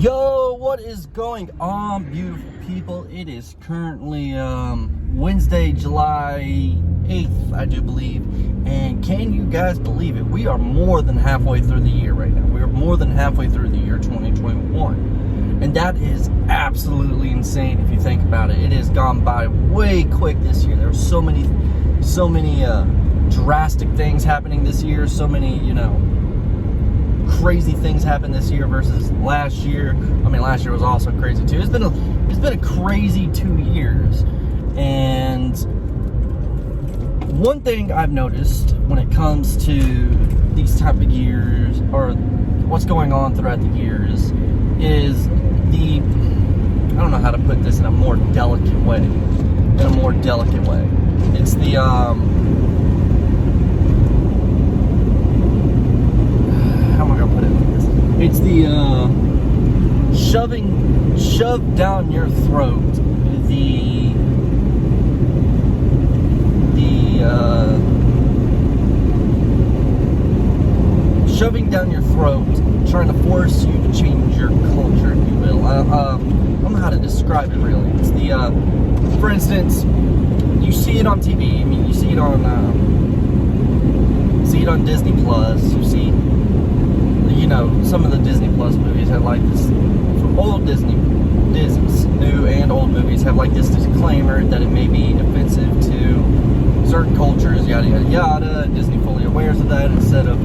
Yo, what is going on, beautiful people? It is currently Wednesday, July 8th, I do believe. And can you guys believe it? We are more than halfway through the year right now. We are more than halfway through the year 2021. And that is absolutely insane if you think about it. It has gone by way quick this year. There are so many drastic things happening this year. So many, crazy things happened this year versus last year. I mean, last year was also crazy too. It's been a crazy 2 years. And one thing I've noticed when it comes to these type of years, or what's going on throughout the years, is I don't know how to put this in a more delicate way. It's the it's the shoved down your throat, shoving down your throat, trying to force you to change your culture, if you will. I don't know how to describe it really. It's for instance, you see it on TV. I mean, you see it on Disney Plus. You see, some of the Disney Plus movies have like this, old Disney's new and old movies have like this disclaimer that it may be offensive to certain cultures, yada yada yada. Disney fully aware of that. Instead of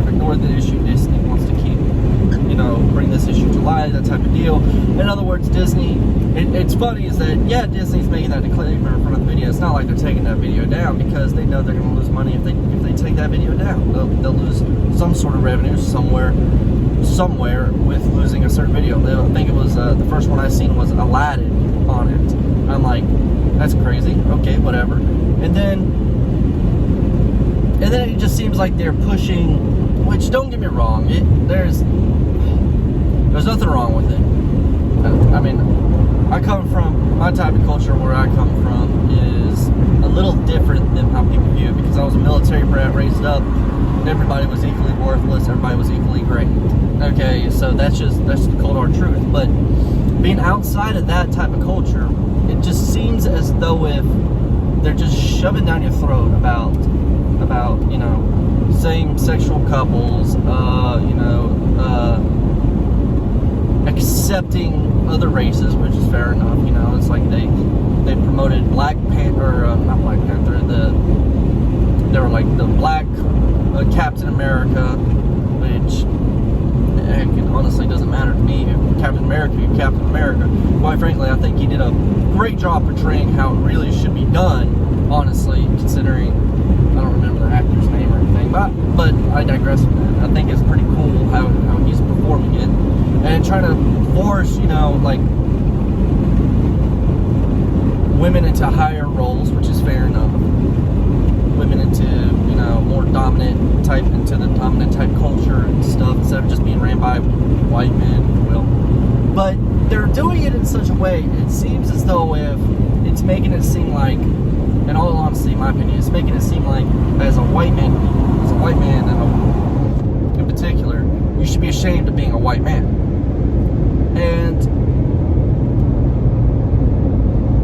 ignoring the issue, Disney wants to keep, bring this issue to light, that type of deal. In other words, Disney, it's funny is that, yeah, Disney's making that disclaimer in front of the video. It's not like they're taking that video down because they know they're going to lose money if they take that video down. They'll lose some sort of revenue somewhere with losing a certain video. I think it was, the first one I seen was Aladdin on it. I'm like, that's crazy. Okay, whatever. And then it just seems like they're pushing, which, don't get me wrong, there's nothing wrong with it. I mean, my type of culture where I come from is a little different than how people view it, because I was a military brat raised up. Everybody was equally worthless. Everybody was equally great. Okay, so that's the cold hard truth. But being outside of that type of culture, it just seems as though if they're just shoving down your throat about same sexual couples, accepting other races, which is fair enough. It's like they promoted not Black Panther. They were like the Black Captain America, which heck, it honestly doesn't matter to me. Captain America, you're Captain America. Quite frankly, I think he did a great job portraying how it really should be done. Honestly, considering I don't remember the actor's name or anything, but I digress from that. I think it's pretty cool how he's performing it and trying to force women into higher roles, which is fair enough. Women into more dominant type culture and stuff, instead of just being ran by white men, if you will. But they're doing it in such a way, it seems as though if it's making it seem like, in all honesty, in my opinion, it's making it seem like as a white man, and in particular, you should be ashamed of being a white man.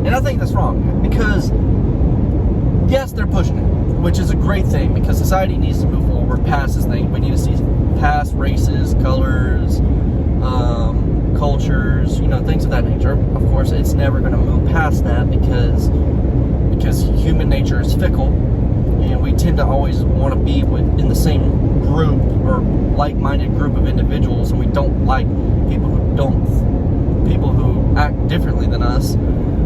And I think that's wrong, because yes, they're pushing it, which is a great thing, because society needs to move forward past this thing. We need to see past races, colors, cultures, things of that nature. Of course, it's never going to move past that because human nature is fickle, and we tend to always want to be in the same group or like-minded group of individuals, and we don't like people who act differently than us.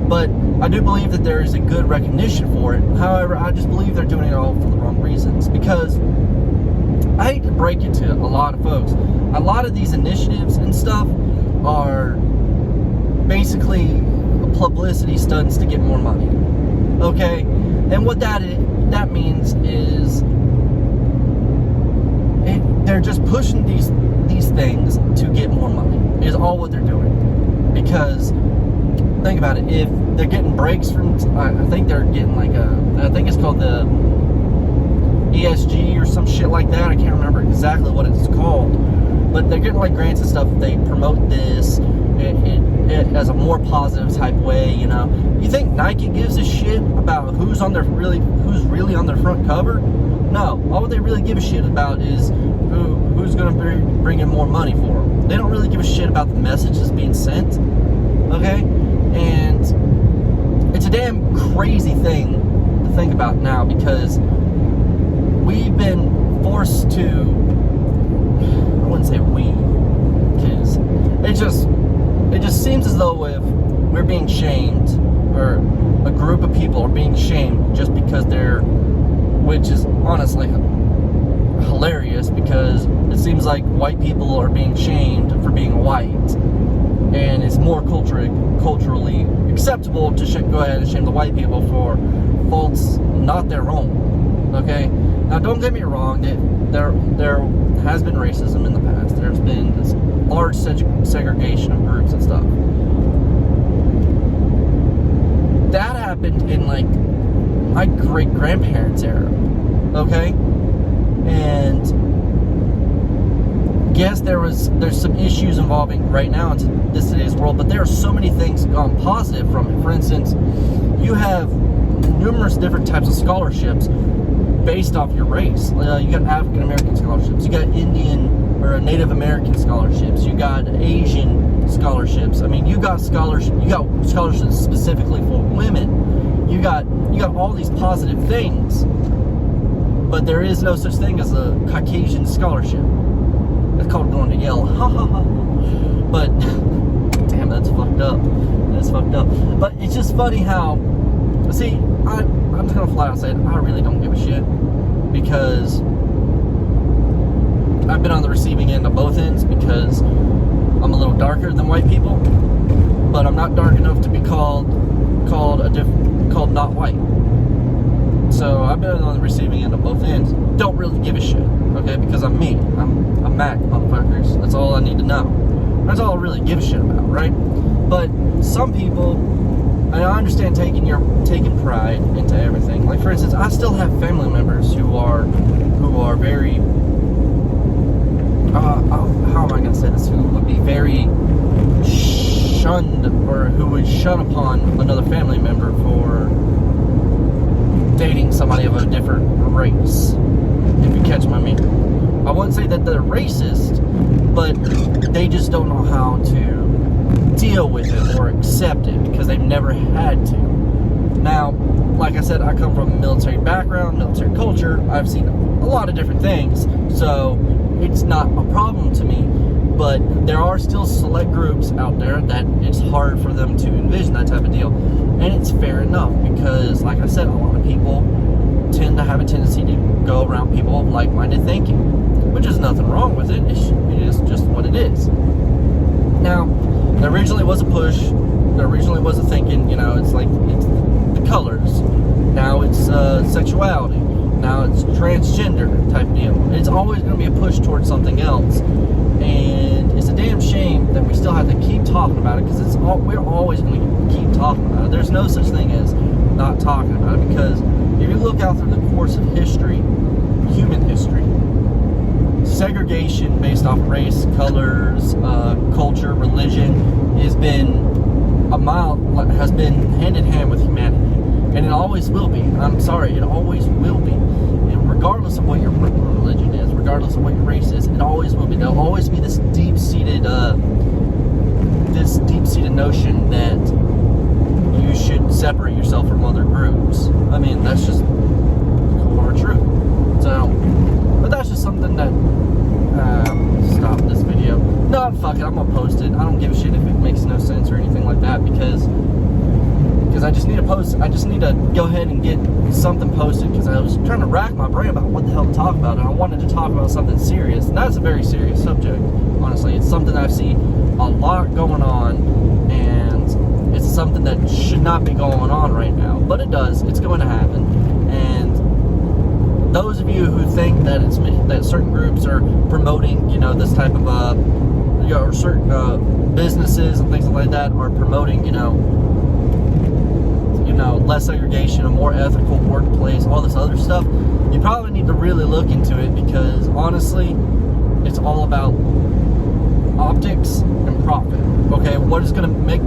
But I do believe that there is a good recognition for it. However, I just believe they're doing it all for the wrong reasons, because I hate to break it to a lot of folks, a lot of these initiatives and stuff are basically publicity stunts to get more money. Okay? And what that means is they're just pushing these things to get more money, is all what they're doing. Because think about it, if they're getting breaks from, I think they're getting I think it's called the ESG or some shit like that. I can't remember exactly what it's called. but they're getting like grants and stuff. They promote this it as a more positive type way, you know. You think Nike gives a shit about who's really on their front cover? No, all they really give a shit about is who's going to bring in more money for them. They don't really give a shit about the messages being sent, okay? And it's a damn crazy thing to think about now, because we've been forced to, I wouldn't say we, because it just seems as though if we're being shamed, or a group of people are being shamed just because which is honestly hilarious, because it seems like white people are being shamed for being white, and it's more culturally acceptable to go ahead and shame the white people for faults not their own. Okay, now don't get me wrong, there has been racism in the past. There's been this large segregation of groups and stuff. That happened in like my great-grandparents' era, okay? And yes, there's some issues involving right now in today's world, but there are so many things gone positive from it. For instance, you have numerous different types of scholarships based off your race. You got African American scholarships, you got Indian or Native American scholarships, you got Asian scholarships. I mean, you got scholarships specifically for women. You got all these positive things, but there is no such thing as a Caucasian scholarship. It's called going to Yale. Ha ha ha. But damn, that's fucked up. That's fucked up. But it's just funny how, see, I'm just gonna flat out say it, I really don't give a shit, because I've been on the receiving end of both ends, because I'm a little darker than white people, but I'm not dark enough to be called not white. So I've been on the receiving end of both ends. Don't really give a shit, okay? Because I'm me. I'm a Mac, motherfuckers. That's all I need to know. That's all I really give a shit about, right? But some people, I understand taking pride into everything. Like, for instance, I still have family members who are very, how am I going to say this? Who would be very shunned, or who would shun upon another family member for dating somebody of a different race, if you catch my meaning. I wouldn't say that they're racist, but they just don't know how to deal with it or accept it, because they've never had to. Now, like I said, I come from a military background, military culture. I've seen a lot of different things, so it's not a problem to me. But there are still select groups out there that it's hard for them to envision that type of deal. And it's fair enough, because, like I said, a lot of people tend to have a tendency to go around people of like-minded thinking, which is nothing wrong with it. It is just what it is. Now, there originally was a push. There originally was a thinking, it's the colors. Now it's sexuality. Now it's transgender type deal. It's always going to be a push towards something else. And it's a damn shame that we still have to keep talking about it, because we're always going to keep talking about it. There's no such thing as not talking about it, because if you look out through the course of history, human history, segregation based off race, colors, culture, religion has been hand in hand with humanity, and it always will be. I'm sorry, it always will be. And regardless of what your religion is, regardless of what your race is, it always will be. There'll always be this deep-seated notion that you should separate yourself from other groups. I mean, that's just hard truth. So, but that's just something that stop this video. No, fuck it, I'm gonna post it. I don't give a shit if it makes no sense or anything like that, because I just need to post. I just need to go ahead and get something posted, because I was trying to rack my brain about what the hell to talk about, and I wanted to talk about something serious, and that's a very serious subject. Honestly, it's something that I've seen a lot going on, and it's something that should not be going on right now, but it does. It's going to happen. And those of you who think that that certain groups are promoting, this type of or certain businesses and things like that are promoting, less segregation, a more ethical workplace, all this other stuff, you probably need to really look into it, because honestly, it's all about profit. Okay, what is going to make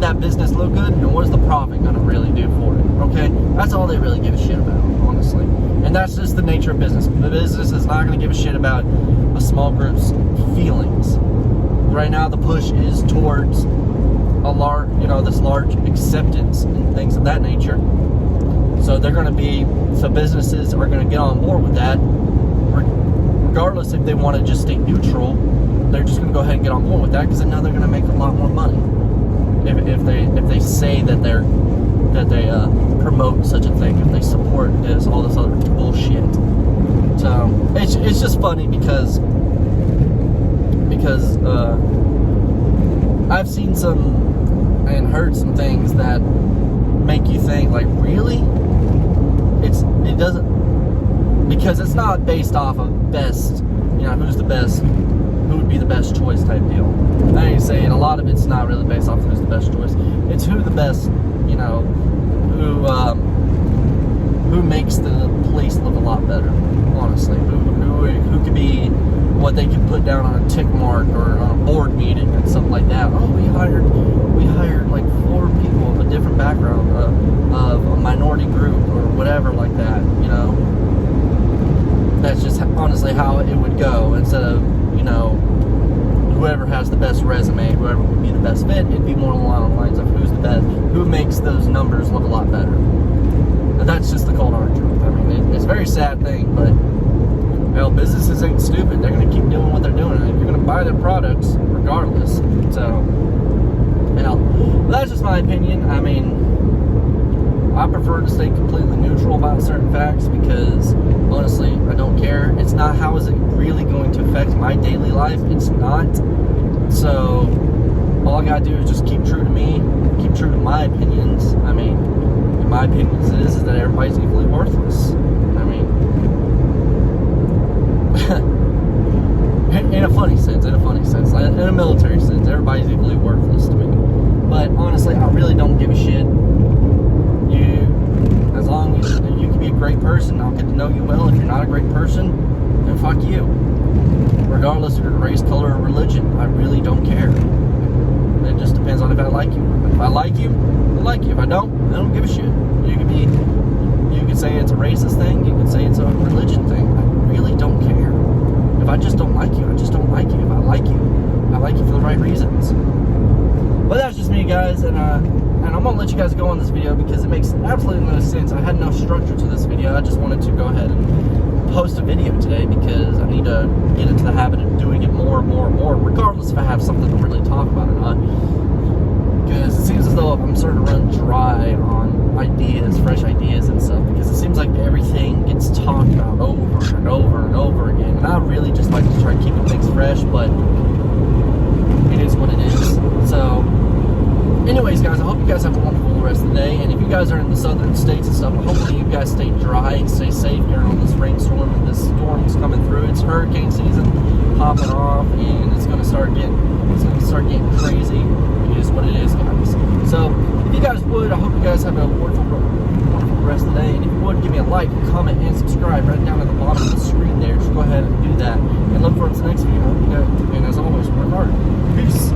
that business look good, and what is the profit going to really do for it? Okay, that's all they really give a shit about, honestly. And that's just the nature of business. The business is not going to give a shit about a small group's feelings. Right now, the push is towards a large, this large acceptance and things of that nature. So businesses are going to get on board with that, regardless if they want to just stay neutral. They're just going to go ahead and get on board with that because they know they're going to make a lot more money if they say that they promote such a thing, if they support this, all this other bullshit. So it's just funny because I've seen some and heard some things that make you think, like, really? It doesn't, because it's not based off of best, who's the best, who would be the best choice type deal. I ain't saying a lot of it's not really based off of who's the best choice. It's who the best, who makes the place look a lot better, honestly. Who could be what they can put down on a tick mark or on a board meeting and something like that. Oh, we hired like 4 people of a different background, of a minority group or whatever like that, That's just honestly how it would go. Instead of, whoever has the best resume, whoever would be the best fit, it'd be more along the lines of who's the best, who makes those numbers look a lot better. And that's just the cold hard truth. I mean, it's a very sad thing, but businesses ain't stupid. They're going to keep doing what they're doing, and you're going to buy their products regardless. So, that's just my opinion. I mean, I prefer to stay completely neutral about certain facts because, honestly, I don't care. It's not how is it really going to affect my daily life. It's not. So, all I got to do is just keep true to me, keep true to my opinions. I mean, in my opinions is that everybody's equally worthless. I mean, in a funny sense, in a military sense, everybody's equally worthless to me. But honestly, I really don't give a shit. As long as you can be a great person, I'll get to know you well. If you're not a great person, then fuck you. Regardless of your race, color, or religion, I really don't care. It just depends on if I like you. If I like you, I like you. If I don't give a shit. You can say it's a racist thing. You can say it's a religion thing. I really don't care. If I just don't like you, I just don't like you. If I like you for the right reasons. But that's just me, guys, and I'm gonna let you guys go on this video because it makes absolutely no sense. I had no structure to this video. I just wanted to go ahead and post a video today because I need to get into the habit of doing it more and more and more, regardless if I have something to really talk about or not. Because it seems as though I'm starting to run dry on ideas, fresh ideas and stuff, because it seems like everything gets talked about over and over and over again. And I really just like to try keeping things fresh, but it is what it is. So, anyways, guys, I hope you guys have a wonderful rest of the day. And if you guys are in the southern states and stuff, hopefully you guys stay dry and stay safe during all this rainstorm and this storm is coming through. It's hurricane season popping off, and it's gonna start getting crazy. It is what it is, guys. So, if you guys would, I hope you guys have a wonderful rest of the day. And if you would, give me a like, comment, and subscribe right down at the bottom of the screen there. Just go ahead and do that. And look forward to the next video. I hope you guys, and as always, work hard. Peace.